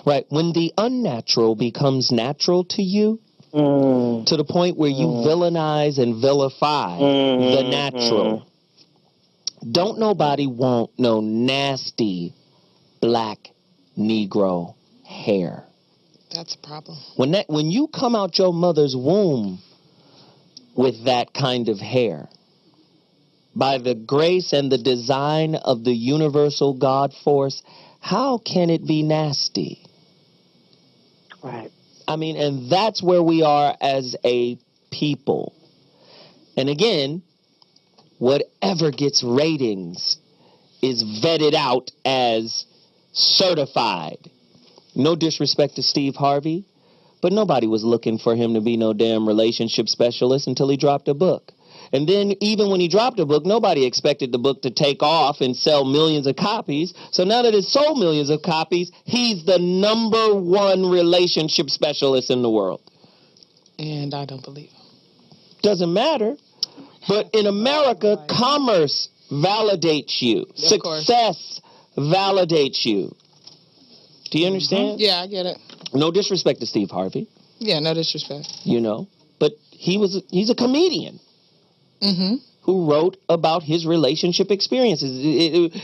Right. When the unnatural becomes natural to you, to the point where you villainize and vilify the natural, don't nobody want no nasty black Negro hair. That's a problem. When you come out your mother's womb with that kind of hair, by the grace and the design of the universal God force, how can it be nasty? Right. I mean, and that's where we are as a people. And again, whatever gets ratings is vetted out as certified. No disrespect to Steve Harvey, but nobody was looking for him to be no damn relationship specialist until he dropped a book. And then even when he dropped a book, nobody expected the book to take off and sell millions of copies. So now that it's sold millions of copies, he's the #1 relationship specialist in the world. And I don't believe him. Doesn't matter. But in America, commerce validates you. Success validates you. Do you understand? Yeah, I get it. No disrespect to Steve Harvey. Yeah, no disrespect. You know, but he's a comedian. Who wrote about his relationship experiences.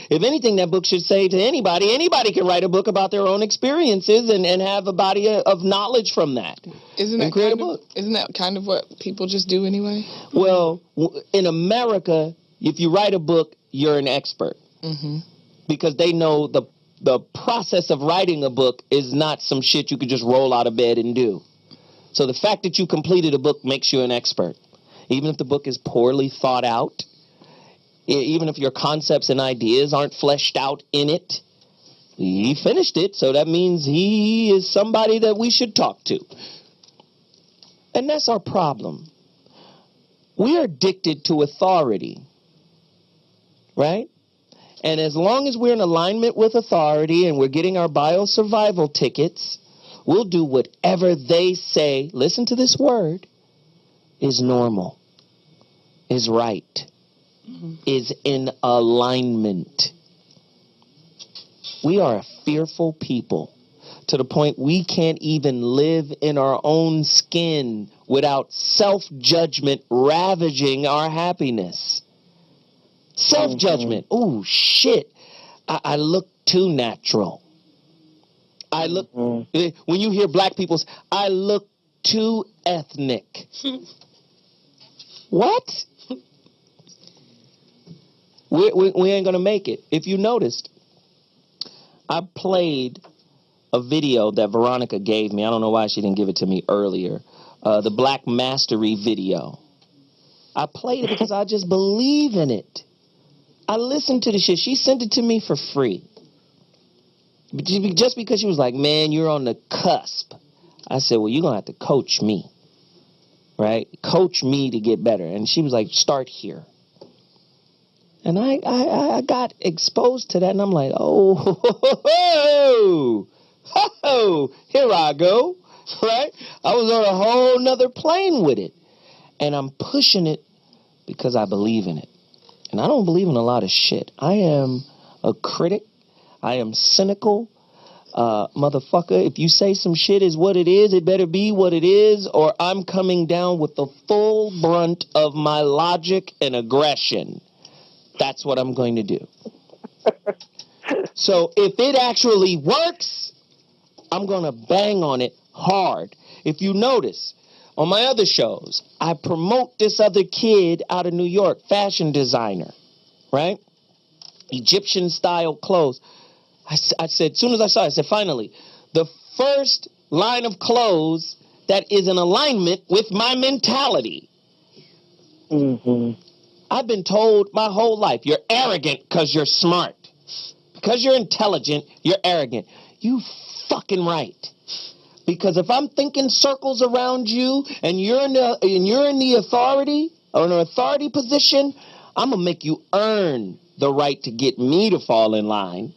If anything, that book should say to anybody can write a book about their own experiences and have a body of knowledge from that. Isn't that kind of what people just do anyway? Well, in America, if you write a book, you're an expert. Because they know the process of writing a book is not some shit you could just roll out of bed and do. So the fact that you completed a book makes you an expert. Even if the book is poorly thought out, even if your concepts and ideas aren't fleshed out in it, he finished it, so that means he is somebody that we should talk to. And that's our problem. We are addicted to authority, right? And as long as we're in alignment with authority and we're getting our biosurvival tickets, we'll do whatever they say, listen to this word, is normal, is right, is in alignment. We are a fearful people to the point we can't even live in our own skin without self-judgment ravaging our happiness. Self-judgment. Oh, shit. I look too natural. I look, when you hear black people say, I look too ethnic. What? We ain't going to make it. If you noticed, I played a video that Veronica gave me. I don't know why she didn't give it to me earlier. The Black Mastery video. I played it because I just believe in it. I listened to the shit. She sent it to me for free. Just because she was like, man, you're on the cusp. I said, well, you're going to have to coach me. Right? Coach me to get better. And she was like, start here. And I got exposed to that, and I'm like, oh, here I go. Right? I was on a whole nother plane with it. And I'm pushing it because I believe in it. And I don't believe in a lot of shit. I am a critic. I am cynical. Motherfucker, if you say some shit is what it is, it better be what it is, or I'm coming down with the full brunt of my logic and aggression. That's what I'm going to do. So if it actually works, I'm going to bang on it hard. If you notice, on my other shows, I promote this other kid out of New York, fashion designer, right? Egyptian style clothes. I said, as soon as I saw it, I said, finally, the first line of clothes that is in alignment with my mentality. I've been told my whole life, you're arrogant because you're smart. Because you're intelligent, you're arrogant. You fucking right. Because if I'm thinking circles around you and you're in the authority or in an authority position, I'm going to make you earn the right to get me to fall in line.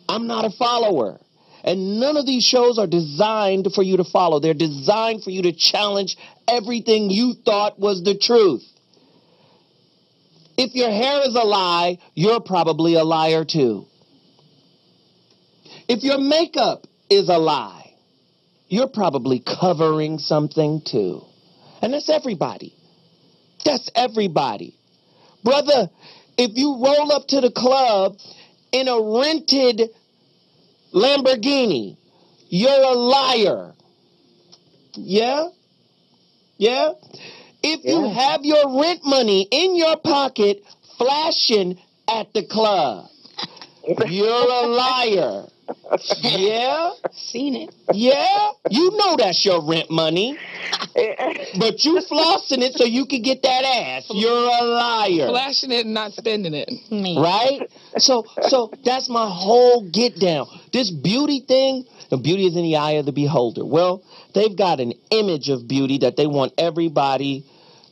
I'm not a follower. And none of these shows are designed for you to follow. They're designed for you to challenge everything you thought was the truth. If your hair is a lie, you're probably a liar too. If your makeup is a lie, you're probably covering something too. And that's everybody. That's everybody. Brother, if you roll up to the club in a rented Lamborghini, you're a liar. Yeah? Yeah? If you have your rent money in your pocket flashing at the club, you're a liar. Yeah? Seen it. Yeah? You know that's your rent money. But you flossing it so you can get that ass. You're a liar. Flashing it and not spending it. Right? So that's my whole get down. This beauty thing, the beauty is in the eye of the beholder. Well, they've got an image of beauty that they want everybody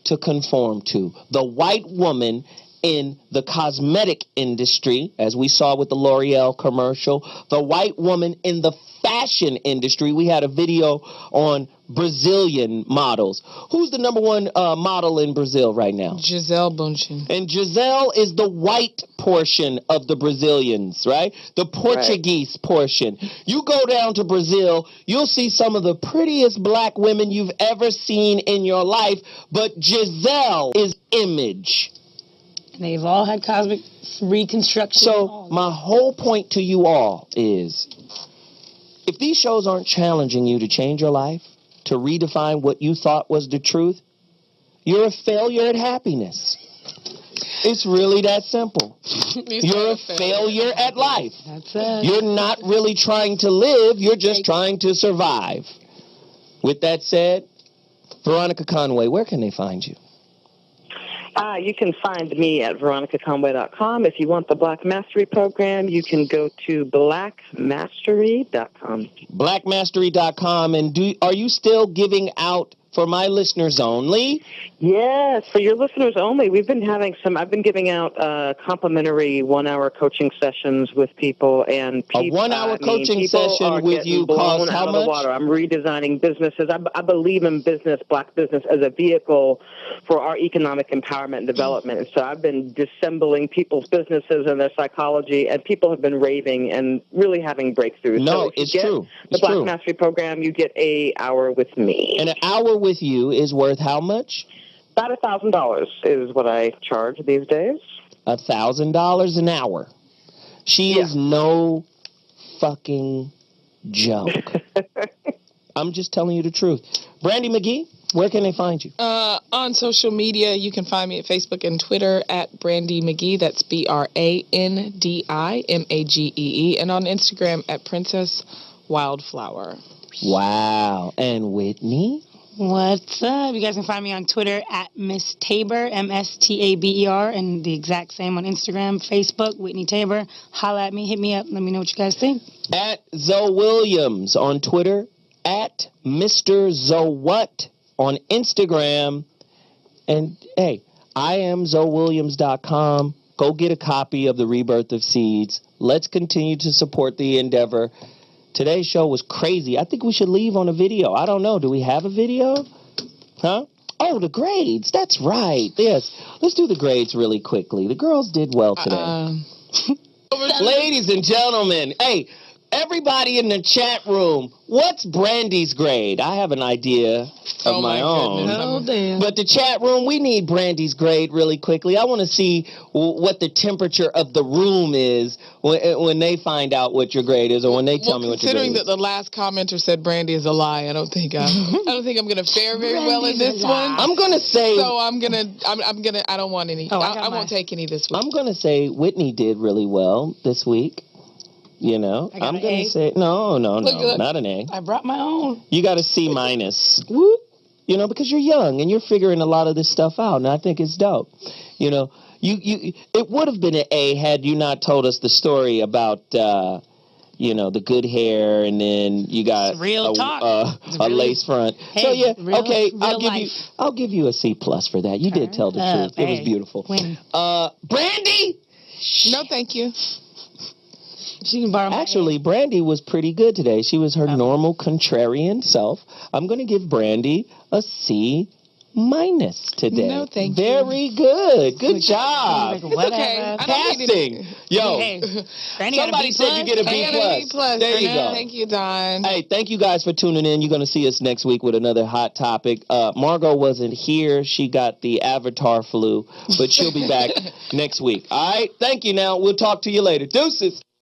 to conform to. The white woman in the cosmetic industry, as we saw with the L'Oreal commercial, the white woman in the fashion industry. We had a video on Brazilian models. Who's the number one model in Brazil right now? Gisele Bündchen. And Gisele is the white portion of the Brazilians, right? The Portuguese portion. You go down to Brazil, you'll see some of the prettiest black women you've ever seen in your life, but Gisele is image. They've all had cosmic reconstruction. So my whole point to you all is, if these shows aren't challenging you to change your life, to redefine what you thought was the truth, you're a failure at happiness. It's really that simple. You're a failure at life. That's it. You're not really trying to live, you're just trying to survive. With that said, Veronica Conway, where can they find you? You can find me at veronicaconway.com. If you want the Black Mastery program, you can go to blackmastery.com. Blackmastery.com. And are you still giving out for my listeners only? Yes, for your listeners only. I've been giving out complimentary 1-hour coaching sessions with people. And a 1-hour coaching session with you costs how much? Water. I'm redesigning businesses. I believe in business, black business, as a vehicle for our economic empowerment and development. And so I've been dissembling people's businesses and their psychology, and people have been raving and really having breakthroughs. No, it's true. The Black Mastery program, you get an hour with me. And an hour with you is worth how much? About $1,000 is what I charge these days. $1,000 an hour. She is no fucking joke. I'm just telling you the truth. Brandy McGee, where can they find you? On social media, you can find me at Facebook and Twitter at Brandy McGee. That's BrandyMagee. And on Instagram at Princess Wildflower. Wow. And Whitney? What's up? You guys can find me on Twitter at Miss Tabor, MSTABER, and the exact same on Instagram, Facebook, Whitney Tabor. Holla at me, hit me up, let me know what you guys think. At Zoe Williams on Twitter, at Mr. Zowhat on Instagram. And hey, I am ZoeWilliams.com. Go get a copy of The Rebirth of Seeds. Let's continue to support the endeavor. Today's show was crazy. I think we should leave on a video. I don't know. Do we have a video? Huh? Oh, the grades. That's right. Yes. Let's do the grades really quickly. The girls did well today. Ladies and gentlemen, hey, everybody in the chat room, what's Brandy's grade? I have an idea of my own. Oh, damn. But the chat room, we need Brandy's grade really quickly. I want to see what the temperature of the room is when they find out what your grade is, or when they tell me what your grade is. Considering that the last commenter said Brandy is a lie, I don't think I'm going to fare very well in this one. I'm going to say. So I don't want any. I won't take any this week. I'm going to say Whitney did really well this week. You know, I'm going to say, no, not an A. I brought my own. You got a C minus. Whoop. You know, because you're young and you're figuring a lot of this stuff out, and I think it's dope. You know, it would have been an A had you not told us the story about, the good hair, and then you got a lace front. Hey, so yeah, okay, I'll give you a C plus for that. You did tell the truth. It was beautiful. Brandy. No, thank you. She can borrow my Actually, Brandy was pretty good today. She was her normal contrarian self. I'm going to give Brandy a C minus today. No, thank you. Very good. Good job. Like, whatever. okay. I don't need to- Casting. Yo, Hey, Brandy got a somebody B said you get a I B got a B+. plus. There you go. Thank you, Don. Hey, thank you guys for tuning in. You're going to see us next week with another hot topic. Margot wasn't here. She got the Avatar flu, but she'll be back next week. All right. Thank you now. We'll talk to you later. Deuces.